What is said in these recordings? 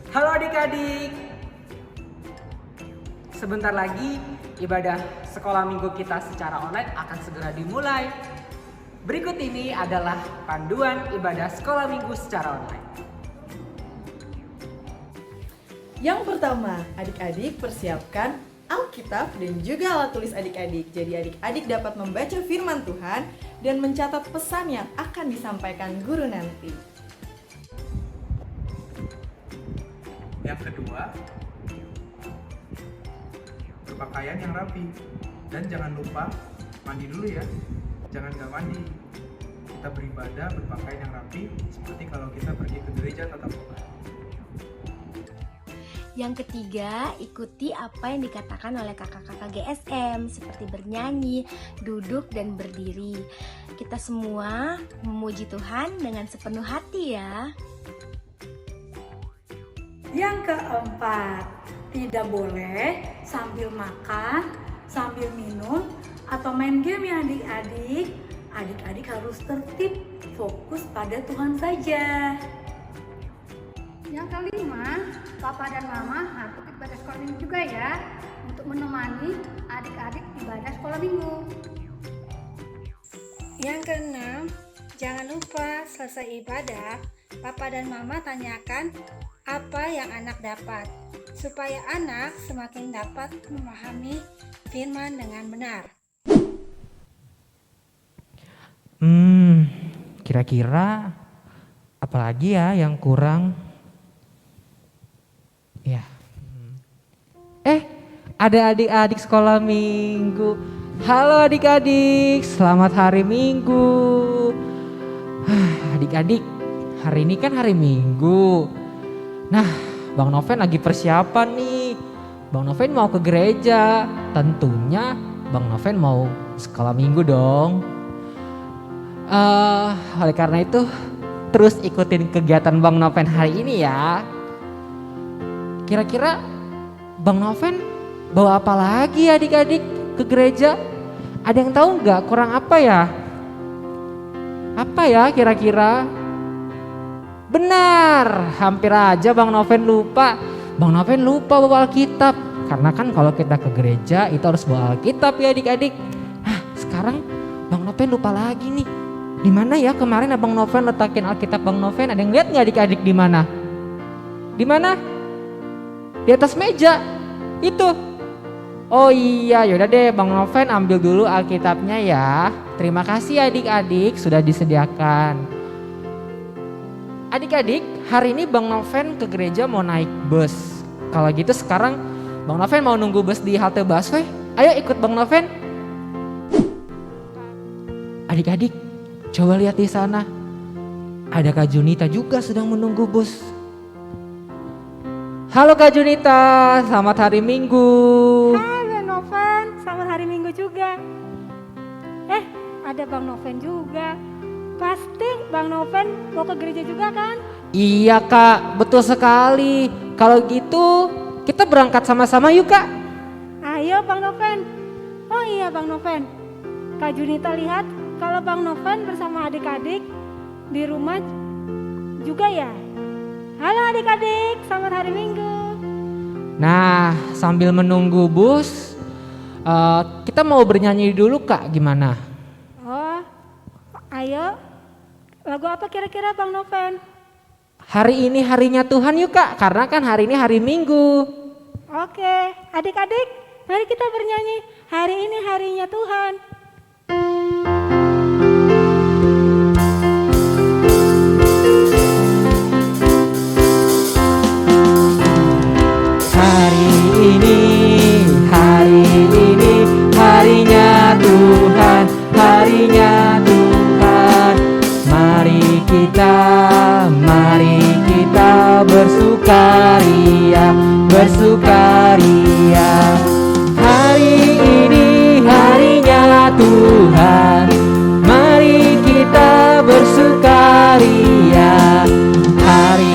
Halo adik-adik. Sebentar lagi ibadah sekolah minggu kita secara online akan segera dimulai. Berikut ini adalah panduan ibadah sekolah minggu secara online. Yang pertama, adik-adik persiapkan Alkitab dan juga alat tulis adik-adik. Jadi adik-adik dapat membaca firman Tuhan dan mencatat pesan yang akan disampaikan guru nanti. Yang kedua, berpakaian yang rapi. Dan jangan lupa mandi dulu ya. Jangan gak mandi. Kita beribadah berpakaian yang rapi seperti kalau kita pergi ke gereja tatap muka. Yang ketiga, ikuti apa yang dikatakan oleh kakak-kakak GSM seperti bernyanyi, duduk, dan berdiri. Kita semua memuji Tuhan dengan sepenuh hati ya. Yang keempat, tidak boleh sambil makan, sambil minum, atau main game ya adik-adik. Adik-adik harus tertib, fokus pada Tuhan saja. Yang kelima, Papa dan Mama harus ikut ibadah sekolah minggu juga ya, untuk menemani adik-adik ibadah sekolah minggu. Yang keenam, jangan lupa selesai ibadah, Papa dan Mama tanyakan apa yang anak dapat, supaya anak semakin dapat memahami firman dengan benar. Kira-kira apalagi ya yang kurang? Ya. Ada adik-adik sekolah minggu. Halo adik-adik, selamat hari Minggu. Adik-adik, hari ini kan hari Minggu. Nah, Bang Noven lagi persiapan nih. Bang Noven mau ke gereja. Tentunya Bang Noven mau sekolah minggu dong. Oleh karena itu, terus ikutin kegiatan Bang Noven hari ini ya. Kira-kira Bang Noven bawa apa lagi adik-adik ke gereja? Ada yang tahu nggak kurang apa ya? Apa ya kira-kira? Benar, hampir aja Bang Noven lupa. Bang Noven lupa bawa Alkitab. Karena kan kalau kita ke gereja itu harus bawa Alkitab ya adik-adik. Sekarang Bang Noven lupa lagi nih. Di mana ya kemarin Abang Noven letakin Alkitab Bang Noven? Ada yang lihat nggak adik-adik di mana? Di mana? Di atas meja. Itu. Oh iya, yaudah deh Bang Noven ambil dulu Alkitabnya ya. Terima kasih adik-adik sudah disediakan. Adik-adik, hari ini Bang Noven ke gereja mau naik bus. Kalau gitu sekarang Bang Noven mau nunggu bus di halte busway. Ayo ikut Bang Noven. Adik-adik, coba lihat di sana. Ada Kak Junita juga sedang menunggu bus. Halo Kak Junita, selamat hari Minggu. Hai Bang Noven, selamat hari Minggu juga. Ada Bang Noven juga. Pasti Bang Noven mau ke gereja juga kan? Iya Kak, betul sekali. Kalau gitu kita berangkat sama-sama yuk Kak. Ayo Bang Noven. Oh iya Bang Noven, Kak Junita lihat kalau Bang Noven bersama adik-adik di rumah juga ya. Halo adik-adik, selamat hari Minggu. Nah, sambil menunggu bus, kita mau bernyanyi dulu Kak, gimana? Oh, ayo. Lagu apa kira-kira Bang Noven? Hari ini harinya Tuhan yuk Kak, karena kan hari ini hari Minggu. Oke, adik-adik, mari kita bernyanyi. Hari ini harinya Tuhan. Hari ini harinya Tuhan, harinya Tuhan. Mari kita bersukaria, bersukaria. Hari ini harinya Tuhan, mari kita bersukaria. Hari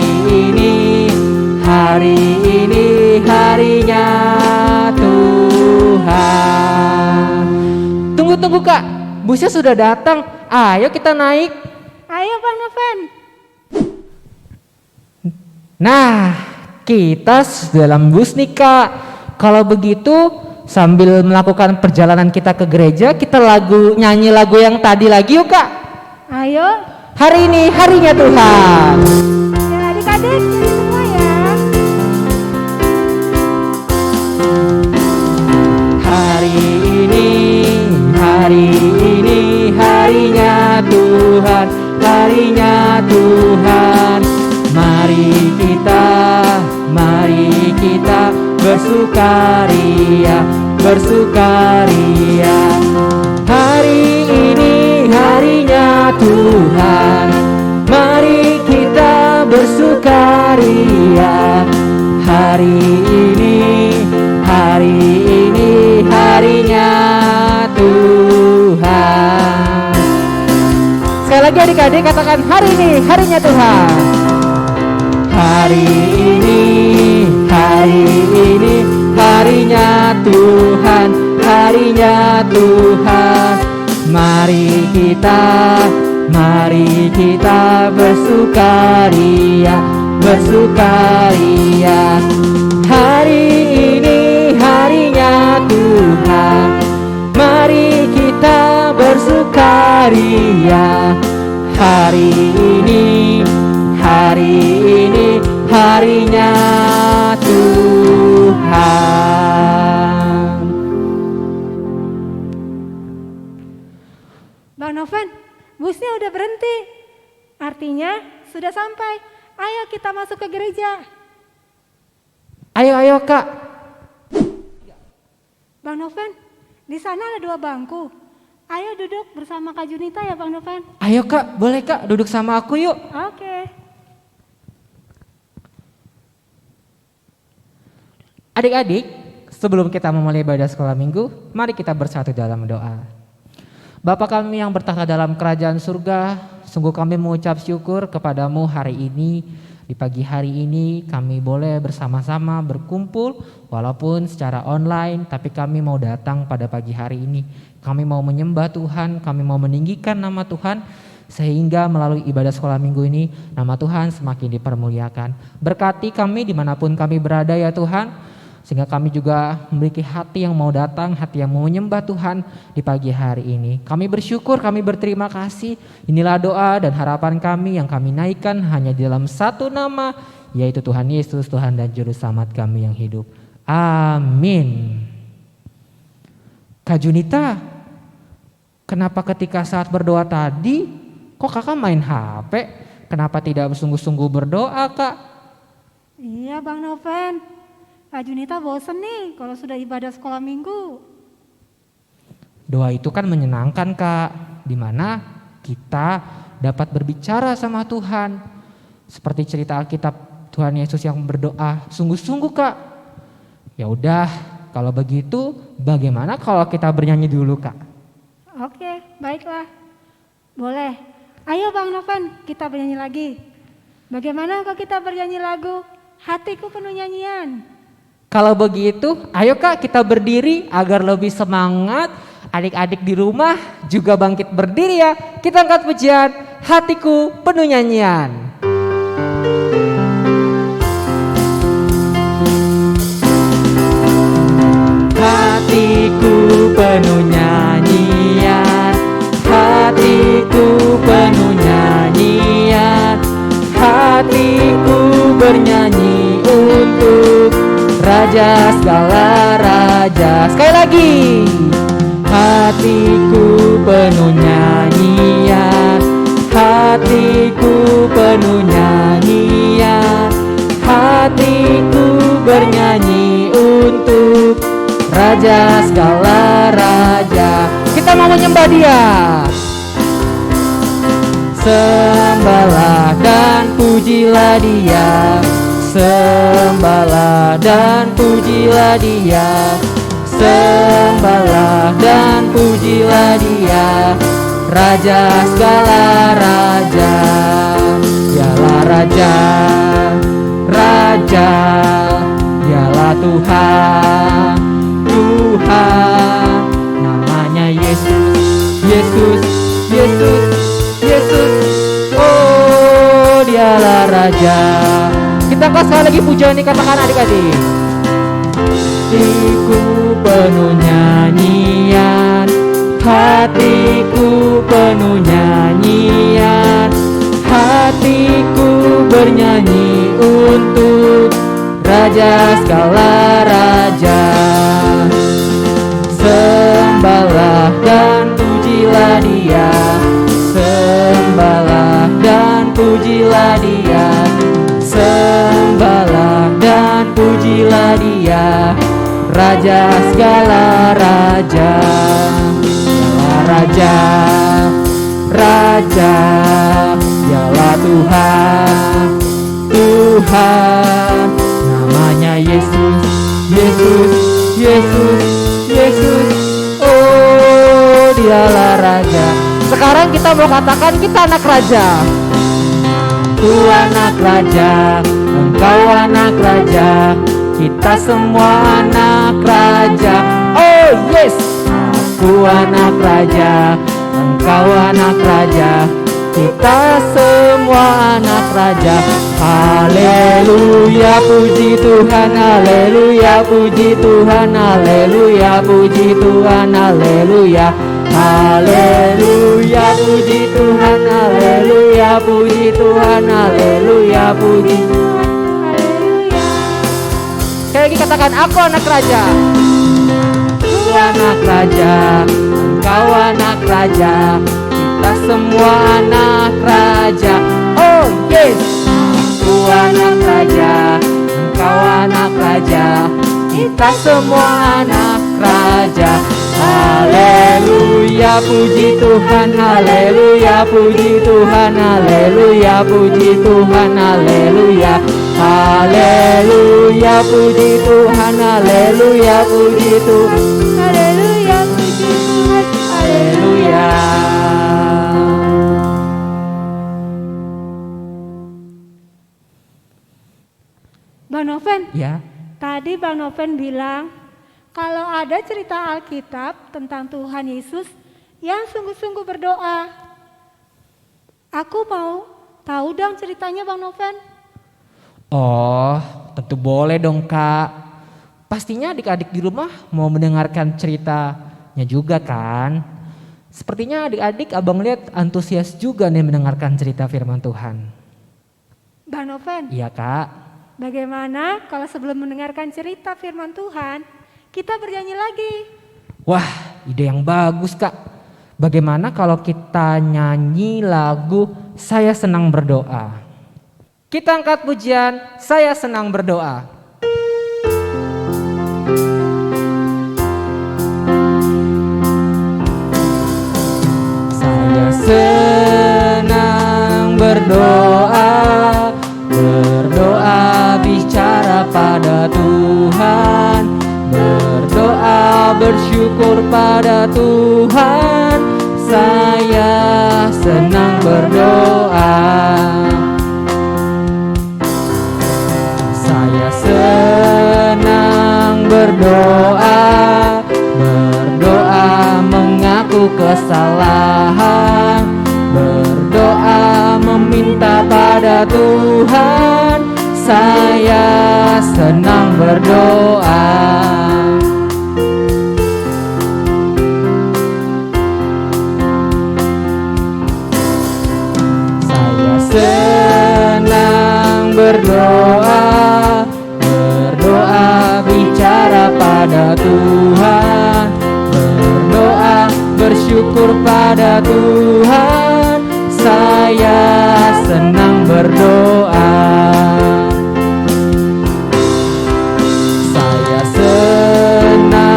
ini harinya Tuhan. Tunggu Kak, busnya sudah datang. Ayo kita naik. Ayo Bang Noven. Nah, kita dalam bus nih Kak. Kalau begitu sambil melakukan perjalanan kita ke gereja, kita nyanyi lagu yang tadi lagi yuk Kak. Ayo, Hari ini harinya Tuhan. ya adik-adik ini semua ya. Hari ini harinya Tuhan, harinya Tuhan. Mari kita bersukaria, bersukaria. Hari ini harinya Tuhan, mari kita bersukaria. Hari ini harinya Tuhan. Sekali lagi adik-adik katakan hari ini harinya Tuhan. Hari ini harinya Tuhan, harinya Tuhan. Mari kita bersukaria, bersukaria. Hari ini harinya Tuhan, mari kita bersukaria. Hari ini harinya Tuhan. Bang Noven, busnya udah berhenti. Artinya sudah sampai. Ayo kita masuk ke gereja. Ayo Kak. Bang Noven, di sana ada 2 bangku. Ayo duduk bersama Kak Junita ya Bang Noven. Ayo Kak, boleh Kak duduk sama aku yuk. Oke. Adik-adik, sebelum kita memulai ibadah sekolah minggu, mari kita bersatu dalam doa. Bapa kami yang bertahta dalam kerajaan surga, sungguh kami mengucap syukur kepadamu hari ini. Di pagi hari ini kami boleh bersama-sama berkumpul walaupun secara online, tapi kami mau datang pada pagi hari ini. Kami mau menyembah Tuhan, kami mau meninggikan nama Tuhan, sehingga melalui ibadah sekolah minggu ini nama Tuhan semakin dipermuliakan. Berkati kami dimanapun kami berada ya Tuhan, sehingga kami juga memiliki hati yang mau datang, hati yang mau menyembah Tuhan di pagi hari ini. Kami bersyukur, kami berterima kasih. Inilah doa dan harapan kami yang kami naikkan hanya di dalam satu nama, yaitu Tuhan Yesus, Tuhan dan Juru Selamat kami yang hidup. Amin. Kak Junita, kenapa ketika saat berdoa tadi, kok kakak main HP? Kenapa tidak bersungguh-sungguh berdoa Kak? Iya Bang Noven. Kak Junita bosen nih kalau sudah ibadah sekolah minggu. Doa itu kan menyenangkan Kak, dimana kita dapat berbicara sama Tuhan. Seperti cerita Alkitab Tuhan Yesus yang berdoa sungguh-sungguh Kak. Ya udah, kalau begitu bagaimana kalau kita bernyanyi dulu Kak? Oke, baiklah. Boleh. Ayo Bang Noven, kita bernyanyi lagi. Bagaimana kalau kita bernyanyi lagu Hatiku Penuh Nyanyian? Kalau begitu, ayo Kak kita berdiri agar lebih semangat. Adik-adik di rumah juga bangkit berdiri ya. Kita angkat pujian Hatiku Penuh Nyanyian. Hatiku penuh nyanyian, hatiku penuh nyanyian, hatiku bernyanyi untuk Raja segala raja. Sekali lagi. Hatiku penuh nyanyian, hatiku penuh nyanyian, hatiku bernyanyi untuk Raja segala raja. Kita mau menyembah Dia. Sembahlah dan pujilah Dia, sembahlah dan pujilah Dia, sembahlah dan pujilah Dia, Raja segala raja. Dialah Raja, Raja, Dialah Tuhan, Tuhan. Namanya Yesus, Yesus, Yesus, Yesus. Oh, Dialah Raja. Kita angkat sekali lagi pujian ini, katakan adik-adik. Hatiku penuh nyanyian, hatiku penuh nyanyian, hatiku bernyanyi untuk Raja segala raja. Sembahlah dan pujilah Dia, sembahlah dan pujilah Dia, sembahlah dan pujilah Dia, Raja segala raja. Dialah Raja, Raja, Dialah Tuhan, Tuhan. Namanya Yesus, Yesus, Yesus, Yesus. Oh, Dialah Raja. Sekarang kita mau katakan kita anak raja. Aku anak raja, engkau anak raja, kita semua anak raja. Oh yes. Aku anak raja, engkau anak raja, kita semua anak raja. Haleluya, puji Tuhan, haleluya, puji Tuhan, haleluya, puji Tuhan, haleluya. Haleluya, puji Tuhan, haleluya, puji Tuhan, haleluya, puji Tuhan, haleluya. Sekali lagi katakan, aku anak raja. Aku anak raja, engkau anak raja, kita semua anak raja. Oh yes. Aku anak raja, engkau anak raja, kita semua anak raja. Haleluya, puji Tuhan, haleluya, puji Tuhan, haleluya, puji Tuhan, haleluya. Haleluya, puji Tuhan, haleluya, puji Tuhan, haleluya, puji Tuhan, haleluya. Bang Noven, Ya, tadi Bang Noven bilang kalau ada cerita Alkitab tentang Tuhan Yesus yang sungguh-sungguh berdoa. Aku mau tahu dong ceritanya Bang Noven. oh tentu boleh dong Kak. Pastinya adik-adik di rumah mau mendengarkan ceritanya juga kan. Sepertinya adik-adik abang lihat antusias juga nih mendengarkan cerita firman Tuhan. Bang Noven, Iya Kak. bagaimana kalau sebelum mendengarkan cerita firman Tuhan, kita bernyanyi lagi? Wah, ide yang bagus Kak. Bagaimana kalau kita nyanyi lagu Saya Senang Berdoa? Kita angkat pujian Saya Senang Berdoa. Saya senang berdoa, berdoa bicara pada Tuhan, berdoa bersyukur pada Tuhan. Saya senang berdoa. Saya senang berdoa, berdoa mengaku kesalahan, berdoa meminta pada Tuhan. Saya senang berdoa. Saya senang berdoa, berdoa bicara pada Tuhan, berdoa bersyukur pada Tuhan. Saya senang berdoa. Saya senang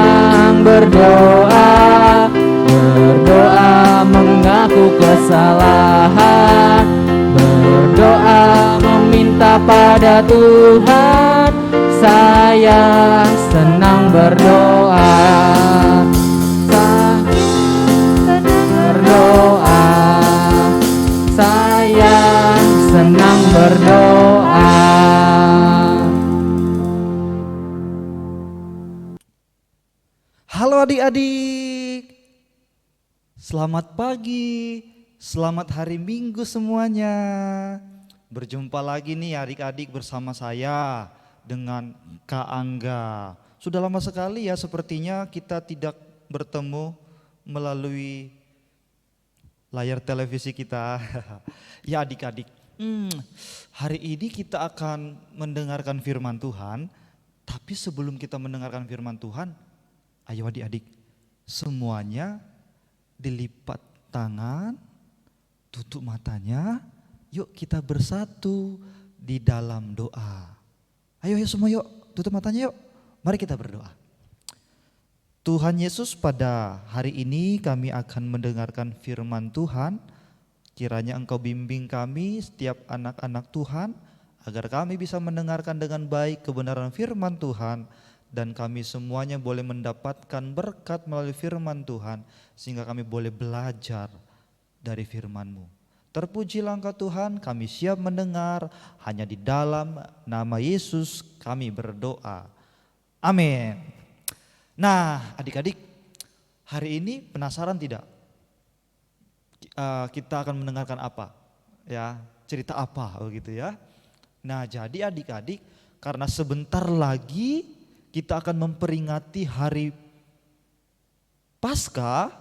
berdoa, berdoa mengaku kesalahan, berdoa meminta pada Tuhan. Saya senang berdoa. Berdoa. Saya senang berdoa. Halo adik-adik, selamat pagi, selamat hari Minggu semuanya. Berjumpa lagi nih adik-adik bersama saya dengan Kak Angga. Sudah lama sekali ya sepertinya kita tidak bertemu melalui layar televisi kita. Ya adik-adik, hari ini kita akan mendengarkan firman Tuhan. Tapi sebelum kita mendengarkan firman Tuhan, ayo adik-adik semuanya dilipat tangan, tutup matanya, yuk kita bersatu di dalam doa. Ayo semua yuk, tutup matanya yuk, mari kita berdoa. Tuhan Yesus, pada hari ini kami akan mendengarkan firman Tuhan. Kiranya Engkau bimbing kami setiap anak-anak Tuhan, agar kami bisa mendengarkan dengan baik kebenaran firman Tuhan. Dan kami semuanya boleh mendapatkan berkat melalui firman Tuhan, sehingga kami boleh belajar dari firman-Mu. Terpujilah Engkau Tuhan, kami siap mendengar, hanya di dalam nama Yesus kami berdoa. Amin. Nah adik-adik, hari ini penasaran tidak? Kita akan mendengarkan apa? Ya, cerita apa begitu ya. Nah jadi adik-adik, karena sebentar lagi kita akan memperingati hari Paskah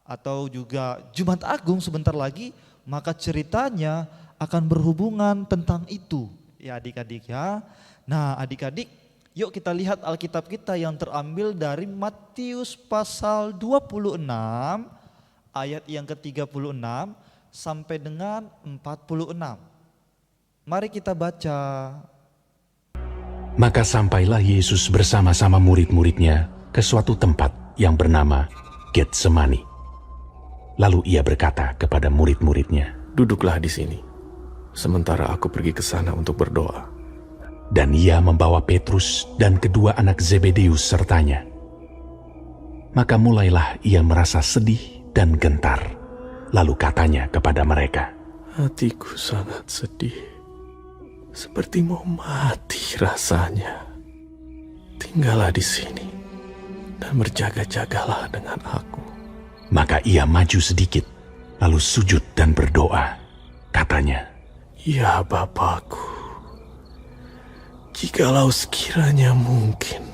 atau juga Jumat Agung sebentar lagi, maka ceritanya akan berhubungan tentang itu ya adik-adik ya. Nah adik-adik, yuk kita lihat Alkitab kita yang terambil dari Matius pasal 26 ayat yang ke-36 sampai dengan 46. Mari kita baca. Maka sampailah Yesus bersama-sama murid-muridnya ke suatu tempat yang bernama Getsemani. Lalu ia berkata kepada murid-muridnya, "Duduklah di sini, sementara aku pergi ke sana untuk berdoa." Dan ia membawa Petrus dan kedua anak Zebedeus sertanya. Maka mulailah ia merasa sedih dan gentar. Lalu katanya kepada mereka, "Hatiku sangat sedih, seperti mau mati rasanya. Tinggallah di sini dan berjaga-jagalah dengan aku." Maka ia maju sedikit, lalu sujud dan berdoa. Katanya, "Ya Bapakku, jikalau sekiranya mungkin,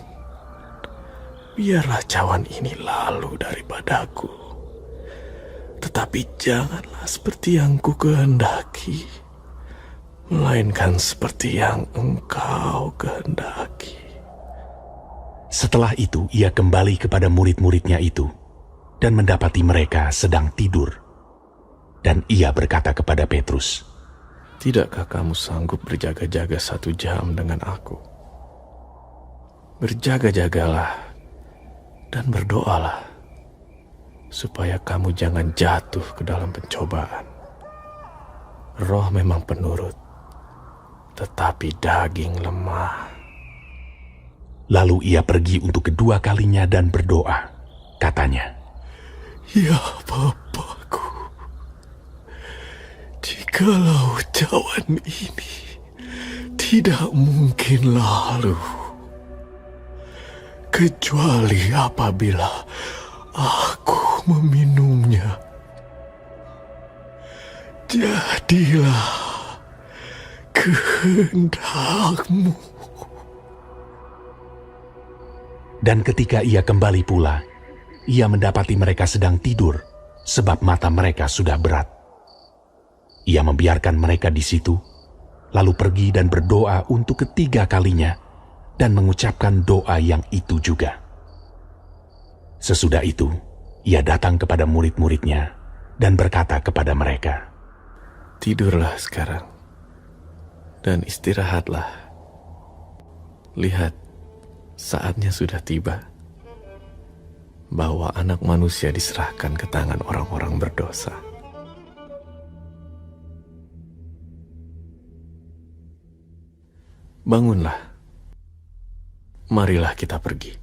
biarlah cawan ini lalu daripadaku. Tetapi janganlah seperti yang ku kehendaki, melainkan seperti yang Engkau kehendaki." Setelah itu ia kembali kepada murid-muridnya itu dan mendapati mereka sedang tidur. Dan ia berkata kepada Petrus, "Tidakkah kamu sanggup berjaga-jaga 1 jam dengan aku? Berjaga-jagalah dan berdoalah, supaya kamu jangan jatuh ke dalam pencobaan. Roh memang penurut, tetapi daging lemah." Lalu ia pergi untuk kedua kalinya dan berdoa. Katanya, "Ya Bapakku, jikalau cawan ini tidak mungkin lalu, kecuali apabila aku meminumnya, jadilah kehendak-Mu." Dan ketika ia kembali pula, ia mendapati mereka sedang tidur, sebab mata mereka sudah berat. Ia membiarkan mereka di situ, lalu pergi dan berdoa untuk ketiga kalinya, dan mengucapkan doa yang itu juga. Sesudah itu, ia datang kepada murid-muridnya, dan berkata kepada mereka, "Tidurlah sekarang, dan istirahatlah. Lihat, saatnya sudah tiba, bahwa Anak Manusia diserahkan ke tangan orang-orang berdosa. Bangunlah, marilah kita pergi.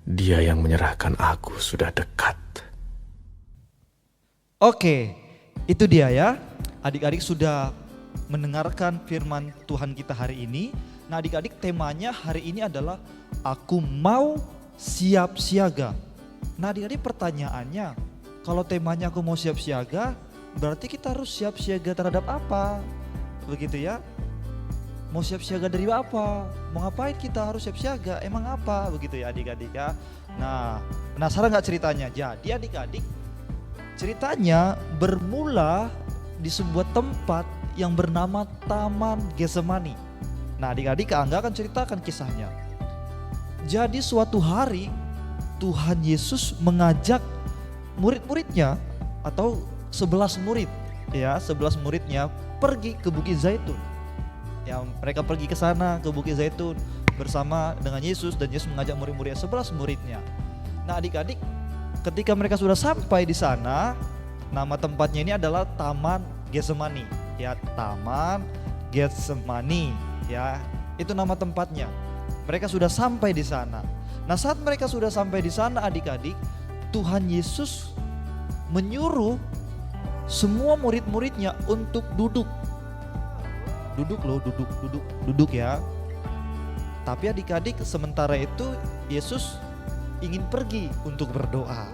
Dia yang menyerahkan aku sudah dekat." Oke, itu dia ya. Adik-adik sudah mendengarkan firman Tuhan kita hari ini. Nah adik-adik, temanya hari ini adalah Aku Mau Siap Siaga. Nah adik-adik, pertanyaannya, kalau temanya Aku Mau Siap Siaga, berarti kita harus siap siaga terhadap apa? Begitu ya. Mau siap siaga dari apa? Mau ngapain kita harus siap siaga? Emang apa? Begitu ya adik-adik ya. Nah, penasaran gak ceritanya? Jadi adik-adik, ceritanya bermula di sebuah tempat yang bernama Taman Getsemani. Nah, adik-adik Kak Angga akan ceritakan kisahnya. Jadi suatu hari Tuhan Yesus mengajak murid-muridnya atau 11 murid ya, 11 muridnya pergi ke Bukit Zaitun. Ya, mereka pergi ke sana ke Bukit Zaitun bersama dengan Yesus, dan Yesus mengajak murid-muridnya, 11 muridnya. Nah, adik-adik, ketika mereka sudah sampai di sana, nama tempatnya ini adalah Taman Getsemani. Ya, Taman Getsemani ya, itu nama tempatnya. Mereka sudah sampai di sana. Nah, saat mereka sudah sampai di sana adik-adik, Tuhan Yesus menyuruh semua murid-muridnya untuk duduk. Duduk ya. Tapi adik-adik, sementara itu Yesus ingin pergi untuk berdoa.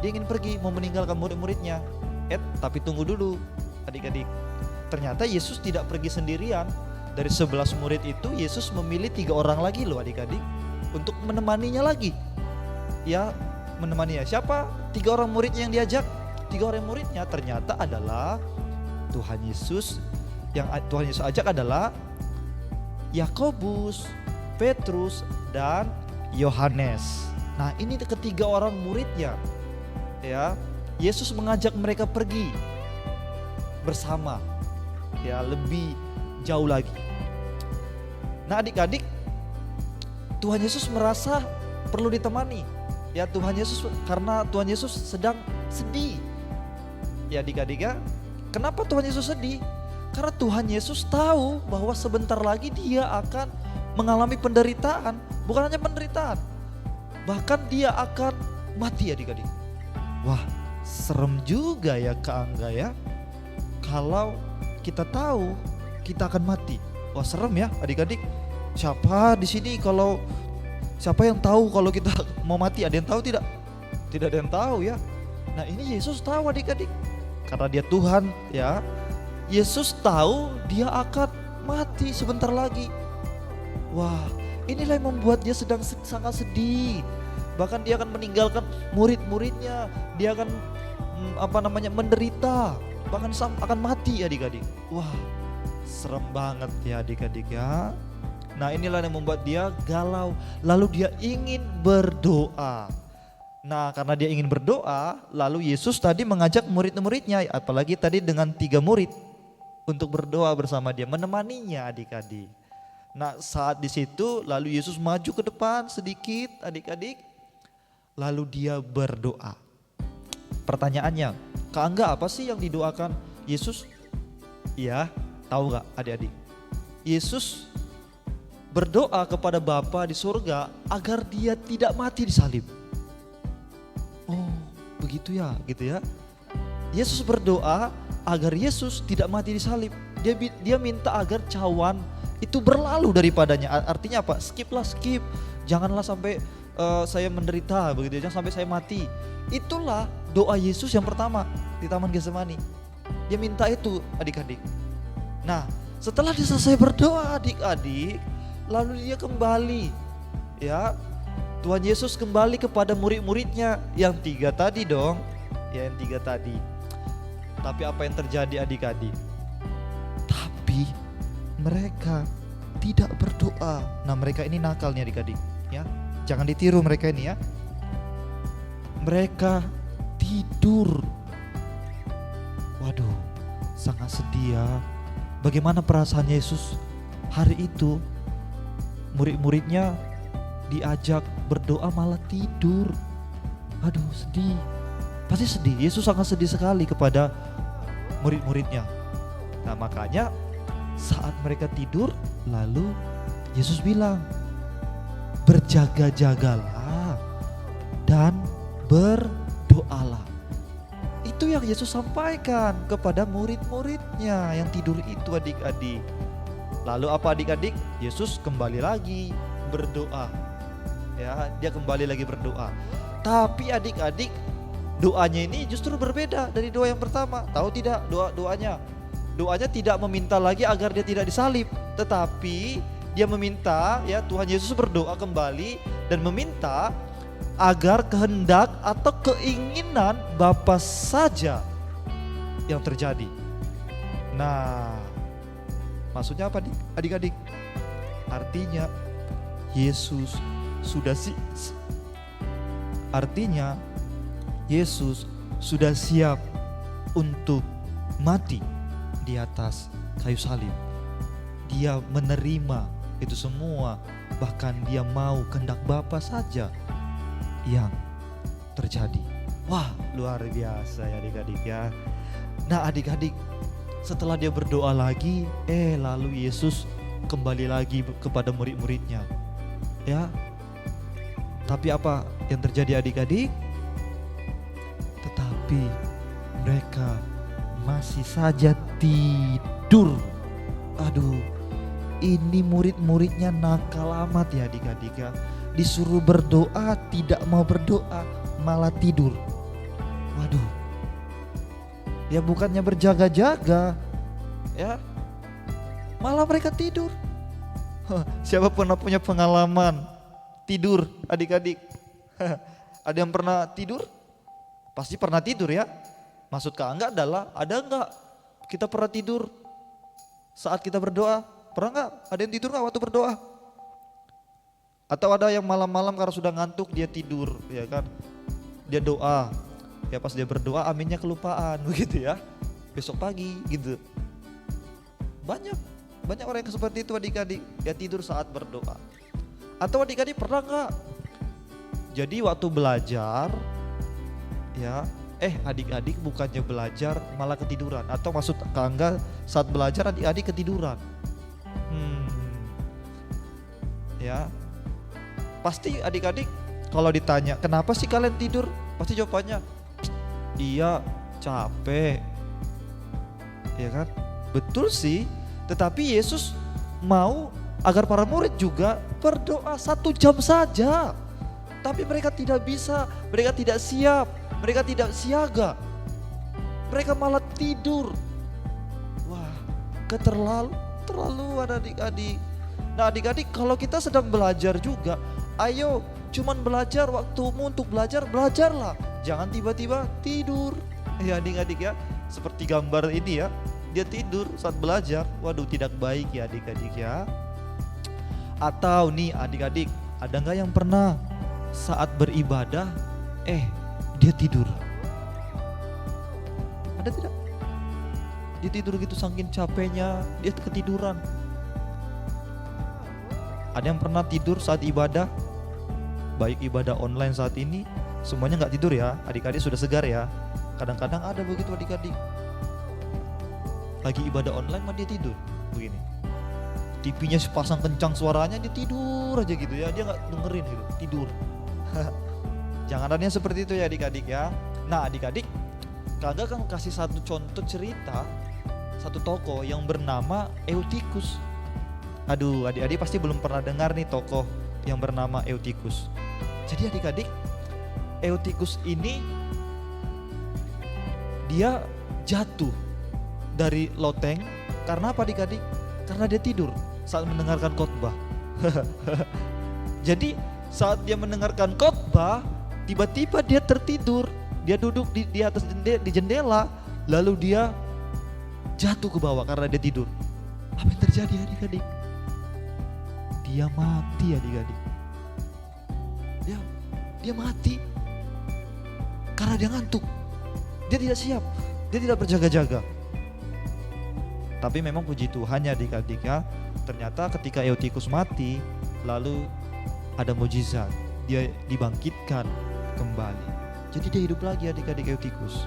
Dia ingin pergi, mau meninggalkan murid-muridnya. Tapi tunggu dulu adik-adik. Ternyata Yesus tidak pergi sendirian. Dari 11 murid itu Yesus memilih 3 orang lagi loh adik-adik untuk menemaninya lagi. Ya, menemaninya. Siapa? 3 orang muridnya yang diajak. 3 orang muridnya ternyata adalah Tuhan Yesus. Yang Tuhan Yesus ajak adalah Yakobus, Petrus, dan Yohanes. Nah, ini ketiga orang muridnya. Ya, Yesus mengajak mereka pergi bersama. Ya, lebih jauh lagi. Nah, adik-adik, Tuhan Yesus merasa perlu ditemani. Ya, karena Tuhan Yesus sedang sedih. Ya, adik-adik ya. Kenapa Tuhan Yesus sedih? Karena Tuhan Yesus tahu bahwa sebentar lagi dia akan mengalami penderitaan. Bukan hanya penderitaan, bahkan dia akan mati adik-adik. Wah, serem juga ya Kak Angga ya. Kalau kita tahu kita akan mati. Wah, serem ya adik-adik. Siapa di sini siapa yang tahu kalau kita mau mati? Ada yang tahu tidak? Tidak ada yang tahu ya. Nah, ini Yesus tahu adik-adik. Karena dia Tuhan ya. Yesus tahu dia akan mati sebentar lagi. Wah, inilah yang membuat dia sedang sangat sedih. Bahkan dia akan meninggalkan murid-muridnya. Dia akan menderita, bahkan akan mati adik-adik. Wah, serem banget ya adik-adik ya. Nah, inilah yang membuat dia galau. Lalu dia ingin berdoa. Nah, karena dia ingin berdoa, lalu Yesus tadi mengajak murid-muridnya, apalagi tadi dengan 3 murid, untuk berdoa bersama dia, menemaninya adik-adik. Nah, saat di situ lalu Yesus maju ke depan sedikit adik-adik, lalu dia berdoa. Pertanyaannya, Kak Angga, apa sih yang didoakan Yesus? Ya, tahu gak adik-adik? Yesus berdoa kepada Bapa di surga agar dia tidak mati di salib. Oh, begitu ya, gitu ya. Yesus berdoa agar Yesus tidak mati di salib. Dia minta agar cawan itu berlalu daripadanya. Artinya apa? Skip. Janganlah sampai saya menderita begitu, jangan sampai saya mati. Itulah doa Yesus yang pertama di Taman Getsemani. Dia minta itu adik-adik. Nah, setelah dia selesai berdoa adik-adik, lalu dia kembali ya. Tuhan Yesus kembali kepada murid-muridnya yang 3 tadi dong. Ya, yang 3 tadi. Tapi apa yang terjadi adik-adik? Tapi mereka tidak berdoa. Nah, mereka ini nakal nih adik-adik ya. Jangan ditiru mereka ini ya. Mereka tidur. Waduh, sangat sedih ya. Bagaimana perasaan Yesus hari itu? Murid-muridnya diajak berdoa malah tidur. Aduh, sedih. Pasti sedih. Yesus sangat sedih sekali kepada murid-muridnya. Nah, makanya saat mereka tidur, lalu Yesus bilang, berjaga-jagalah dan berdoalah. Itu yang Yesus sampaikan kepada murid-muridnya yang tidur itu adik-adik. Lalu apa adik-adik? Yesus kembali lagi berdoa. Ya, dia kembali lagi berdoa. Tapi adik-adik, doanya ini justru berbeda dari doa yang pertama. Tahu tidak doanya? Doanya tidak meminta lagi agar dia tidak disalib, tetapi dia meminta, ya, Tuhan Yesus berdoa kembali dan meminta agar kehendak atau keinginan Bapa saja yang terjadi. Nah, maksudnya apa adik-adik? Artinya Yesus sudah siap untuk mati di atas kayu salib. Dia menerima itu semua, bahkan dia mau kehendak Bapa saja yang terjadi. Wah, luar biasa ya adik-adik ya. Nah adik-adik, setelah dia berdoa lagi, lalu Yesus kembali lagi kepada murid-muridnya. Ya. Tapi apa yang terjadi adik-adik? Tetapi mereka masih saja tidur. Aduh, ini murid-muridnya nakal amat ya adik-adik ya. Disuruh berdoa tidak mau berdoa, malah tidur. Waduh. Ya bukannya berjaga-jaga, ya malah mereka tidur. Siapa pernah punya pengalaman tidur adik-adik? Ada yang pernah tidur? Pasti pernah tidur ya. Maksud Kak Angga adalah, ada enggak kita pernah tidur saat kita berdoa? Pernah enggak? Ada yang tidur enggak waktu berdoa? Atau ada yang malam-malam karena sudah ngantuk dia tidur, ya kan? Dia doa, ya pas dia berdoa aminnya kelupaan begitu ya. Besok pagi gitu. Banyak orang yang seperti itu adik-adik, dia tidur saat berdoa. Atau adik-adik pernah enggak? Jadi waktu belajar, ya, adik-adik bukannya belajar malah ketiduran. Atau maksud Kak Angga saat belajar adik-adik ketiduran. Ya, pasti adik-adik kalau ditanya kenapa sih kalian tidur, pasti jawabannya iya capek, ya kan? Betul sih, tetapi Yesus mau agar para murid juga berdoa 1 jam saja. Tapi mereka tidak bisa, mereka tidak siap, mereka tidak siaga. Mereka malah tidur. Wah, keterlaluan adik-adik. Nah adik-adik, kalau kita sedang belajar juga, ayo cuman belajar, waktumu untuk belajar, belajarlah. Jangan tiba-tiba tidur. Ya adik-adik ya, seperti gambar ini ya, dia tidur saat belajar. Waduh, tidak baik ya adik-adik ya. Atau nih adik-adik, ada nggak yang pernah saat beribadah, dia tidur? Ada tidak? Dia tidur gitu saking capeknya, dia ketiduran. Ada yang pernah tidur saat ibadah? Baik ibadah online saat ini, semuanya nggak tidur ya, adik-adik sudah segar ya. Kadang-kadang ada begitu adik-adik, lagi ibadah online mah dia tidur begini. TV-nya pasang kencang suaranya, dia tidur aja gitu ya, dia nggak dengerin gitu, tidur. Jangan adanya seperti itu ya adik-adik ya. Nah adik-adik, Kak kan kasih satu contoh cerita, satu tokoh yang bernama Eutikus. Aduh, adik-adik pasti belum pernah dengar nih tokoh yang bernama Eutikus. Jadi adik-adik, Eutikus ini dia jatuh dari loteng karena apa adik-adik? Karena dia tidur saat mendengarkan khotbah. Jadi saat dia mendengarkan khotbah, tiba-tiba dia tertidur. Dia duduk di atas jendela, lalu dia jatuh ke bawah karena dia tidur. Apa yang terjadi adik-adik? Dia mati adik-adik. Dia mati karena dia ngantuk. Dia tidak siap, dia tidak berjaga-jaga. Tapi memang puji Tuhan ya adik-adik ya, ternyata ketika Eutikus mati, lalu ada mujizat, dia dibangkitkan kembali. Jadi dia hidup lagi adik-adik Eutikus.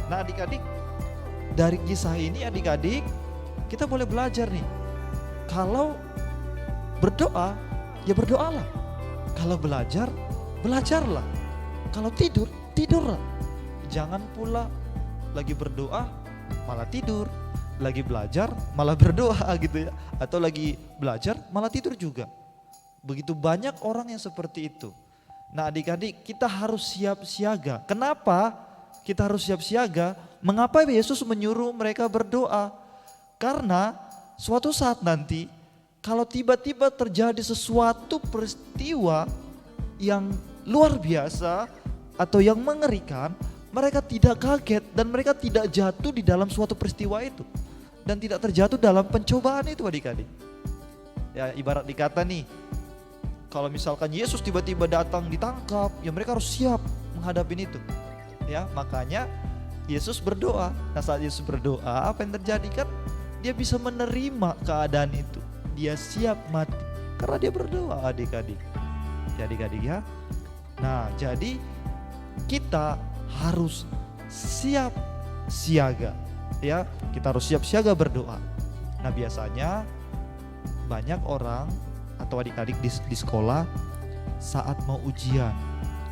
Nah adik-adik, dari kisah ini adik-adik kita boleh belajar nih. Kalau berdoa, ya berdoalah. Kalau belajar, belajarlah. Kalau tidur, tidurlah. Jangan pula lagi berdoa malah tidur, lagi belajar malah berdoa gitu ya. Atau lagi belajar malah tidur juga. Begitu banyak orang yang seperti itu. Nah adik-adik, kita harus siap siaga. Kenapa? kita harus siap siaga. Mengapa Yesus menyuruh mereka berdoa? Karena suatu saat nanti kalau tiba-tiba terjadi sesuatu peristiwa yang luar biasa atau yang mengerikan, mereka tidak kaget dan mereka tidak jatuh di dalam suatu peristiwa itu. Dan tidak terjatuh dalam pencobaan itu adik-adik. Ya ibarat dikata nih, kalau misalkan Yesus tiba-tiba datang ditangkap, ya mereka harus siap menghadapi itu. Ya makanya Yesus berdoa. Nah saat Yesus berdoa, apa yang terjadi kan? Dia bisa menerima keadaan itu. Dia siap mati karena dia berdoa adik-adik. Ya adik-adik ya. Nah jadi kita harus siap siaga. Ya kita harus siap siaga berdoa. Nah biasanya banyak orang atau adik-adik di sekolah saat mau ujian.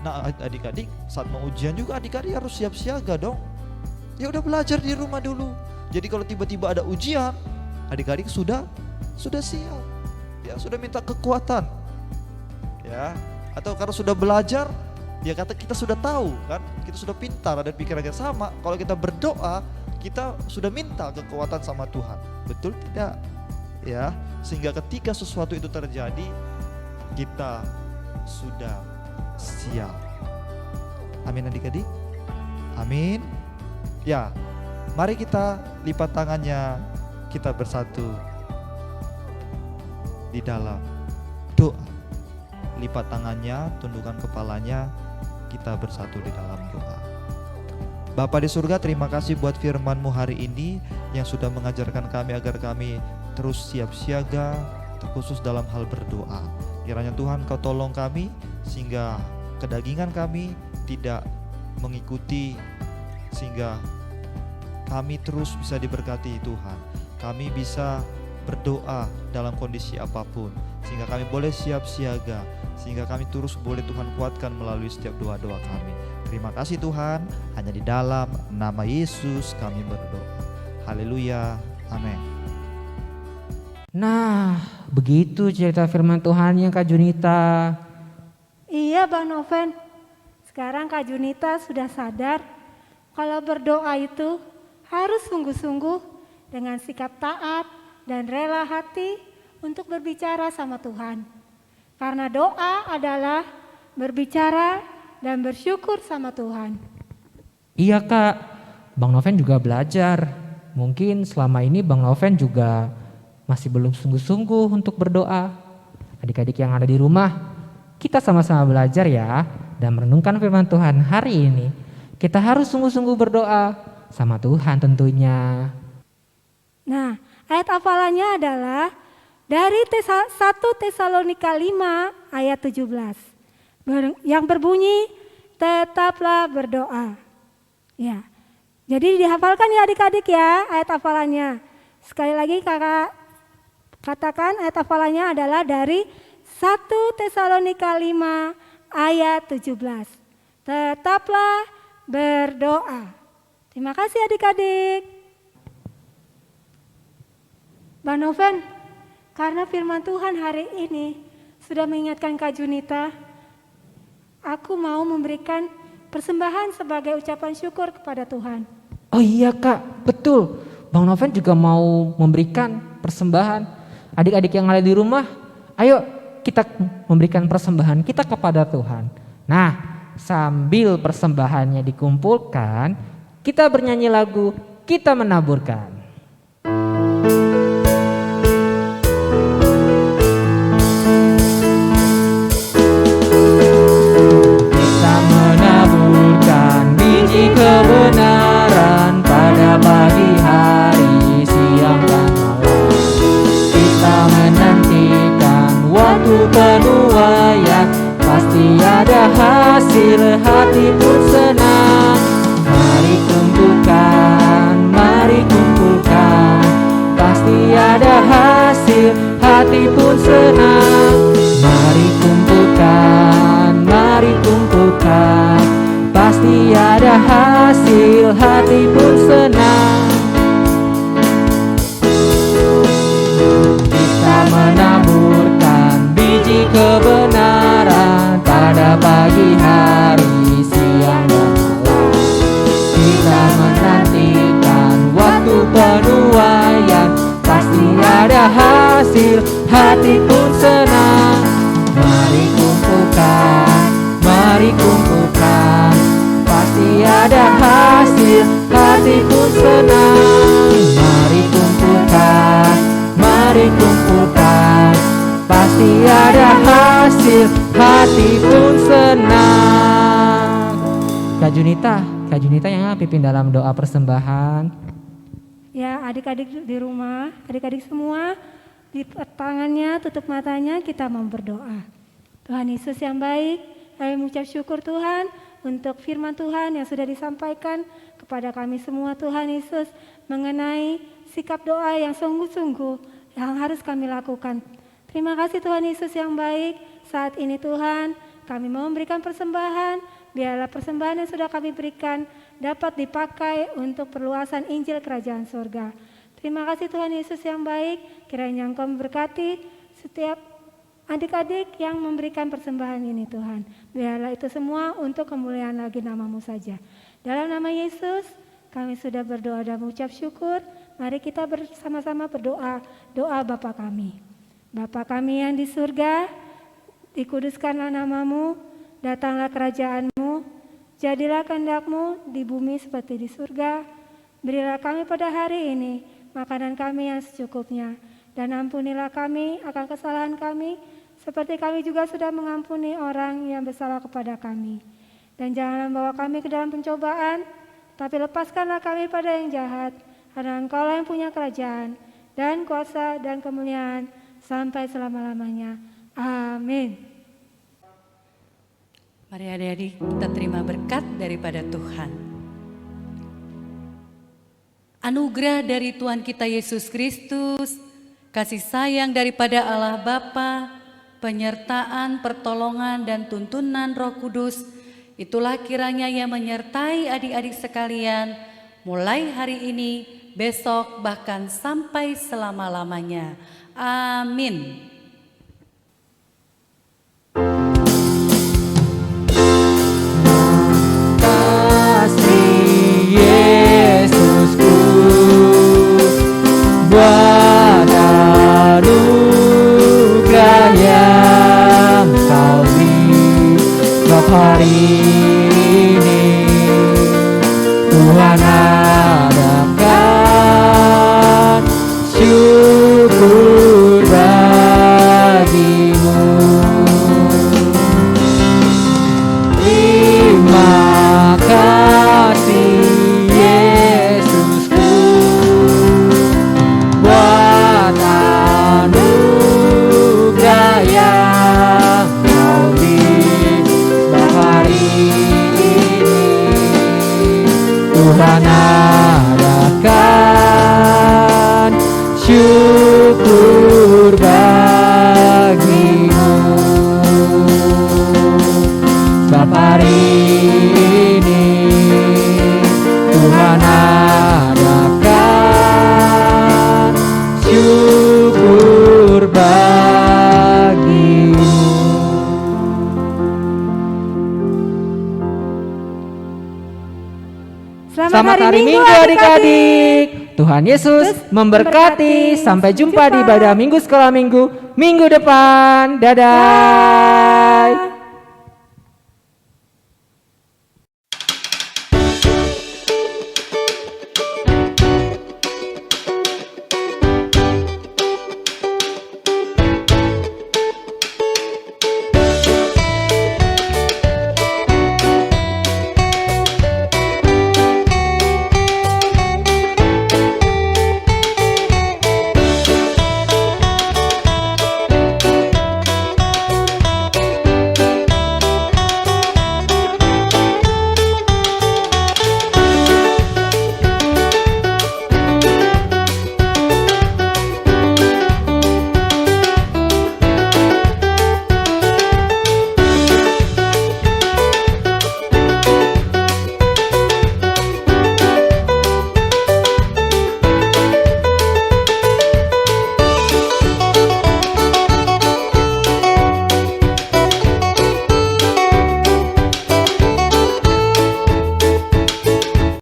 Nah adik-adik saat mau ujian juga adik-adik harus siap siaga dong. Ya udah belajar di rumah dulu. Jadi kalau tiba-tiba ada ujian, adik-adik sudah siap. Ya sudah minta kekuatan. Ya, atau karena sudah belajar, ya kata kita sudah tahu kan, kita sudah pintar dan pikirannya sama. Kalau kita berdoa, kita sudah minta kekuatan sama Tuhan. Betul tidak? Ya, sehingga ketika sesuatu itu terjadi, kita sudah siap. Amin adik-adik. Amin. Ya, mari kita lipat tangannya, kita bersatu di dalam doa. Lipat tangannya, tundukkan kepalanya, kita bersatu di dalam doa. Bapa di surga, terima kasih buat firman-Mu hari ini yang sudah mengajarkan kami agar kami terus siap siaga, terkhusus dalam hal berdoa. Kiranya Tuhan Kau tolong kami sehingga kedagingan kami tidak mengikuti, sehingga kami terus bisa diberkati Tuhan. Kami bisa berdoa dalam kondisi apapun, sehingga kami boleh siap siaga, sehingga kami terus boleh Tuhan kuatkan melalui setiap doa-doa kami. Terima kasih Tuhan, hanya di dalam nama Yesus kami berdoa. Haleluya, amin. Nah, begitu cerita firman Tuhan yang Kak Junita. Iya Bang Noven, sekarang Kak Junita sudah sadar kalau berdoa itu harus sungguh-sungguh dengan sikap taat dan rela hati untuk berbicara sama Tuhan. Karena doa adalah berbicara dan bersyukur sama Tuhan. Iya Kak, Bang Noven juga belajar. Mungkin selama ini Bang Noven juga masih belum sungguh-sungguh untuk berdoa. Adik-adik yang ada di rumah, kita sama-sama belajar ya dan merenungkan firman Tuhan hari ini. Kita harus sungguh-sungguh berdoa sama Tuhan tentunya. Nah, ayat hafalannya adalah dari 1 Tesalonika 5 ayat 17. Yang berbunyi, tetaplah berdoa. Ya. Jadi dihafalkan ya adik-adik ya ayat hafalannya. Sekali lagi kakak katakan ayat hafalannya adalah dari 1 Tesalonika 5 ayat 17. Tetaplah berdoa. Terima kasih adik-adik. Bang Noven, karena firman Tuhan hari ini sudah mengingatkan Kak Junita, aku mau memberikan persembahan sebagai ucapan syukur kepada Tuhan. Oh iya Kak, betul. Bang Noven juga mau memberikan persembahan. Adik-adik yang ada di rumah, ayo kita memberikan persembahan kita kepada Tuhan. Nah, sambil persembahannya dikumpulkan, kita bernyanyi lagu Kita Menaburkan. Kita menaburkan biji kebenaran pada pagi hari, siang dan malam. Kita menantikan waktu penuaian, pasti ada hasil, hati pun senang. Mari kumpulkan, pasti ada hasil, hati pun senang. Mari kumpulkan, pasti ada hasil, hati pun senang. Kita menaburkan biji kebenaran pada pagi hari, siang dan malam. hasil, hati pun senang. Mari kumpulkan, pasti ada hasil, hati pun senang. Mari kumpulkan, pasti ada hasil, hati pun senang. Kak Junita yang pimpin dalam doa persembahan. Ya, adik-adik di rumah, adik-adik semua, di tangannya, tutup matanya, kita mau berdoa. Tuhan Yesus yang baik, kami mengucap syukur Tuhan untuk firman Tuhan yang sudah disampaikan kepada kami semua Tuhan Yesus mengenai sikap doa yang sungguh-sungguh yang harus kami lakukan. Terima kasih Tuhan Yesus yang baik. Saat ini Tuhan, kami mau memberikan persembahan, biarlah persembahan yang sudah kami berikan dapat dipakai untuk perluasan Injil Kerajaan Surga. Terima kasih Tuhan Yesus yang baik, kiranya Engkau memberkati setiap adik-adik yang memberikan persembahan ini Tuhan. Biarlah itu semua untuk kemuliaan lagi nama-Mu saja. Dalam nama Yesus, kami sudah berdoa dan mengucap syukur. Mari kita bersama-sama berdoa, doa Bapa kami. Bapa kami yang di surga, dikuduskanlah nama-Mu, datanglah kerajaan-Mu, jadilah kehendak-Mu di bumi seperti di surga. Berilah kami pada hari ini makanan kami yang secukupnya, dan ampunilah kami akan kesalahan kami, seperti kami juga sudah mengampuni orang yang bersalah kepada kami. Dan janganlah membawa kami ke dalam pencobaan, tapi lepaskanlah kami pada yang jahat, karena Engkaulah yang punya kerajaan, dan kuasa, dan kemuliaan, sampai selama-lamanya. Amin. Mari adik-adik kita terima berkat daripada Tuhan. Anugerah dari Tuhan kita Yesus Kristus, kasih sayang daripada Allah Bapa, penyertaan, pertolongan, dan tuntunan Roh Kudus, itulah kiranya yang menyertai adik-adik sekalian, mulai hari ini, besok, bahkan sampai selama-lamanya. Amin. Buat anugerah yang Kau beri setiap hari ini, Tuhan adakan syukur bagi-Mu. Terima kasih Yesusku buat anugerah yang Kau beri hari ini, Tuhan adakan syukur bagi-Mu. Sebab hari ini Tuhan adakan syukur bagi-Mu. Selamat hari Minggu adik-adik. Tuhan Yesus memberkati. Sampai jumpa di ibadah Minggu Sekolah Minggu depan. Dadah.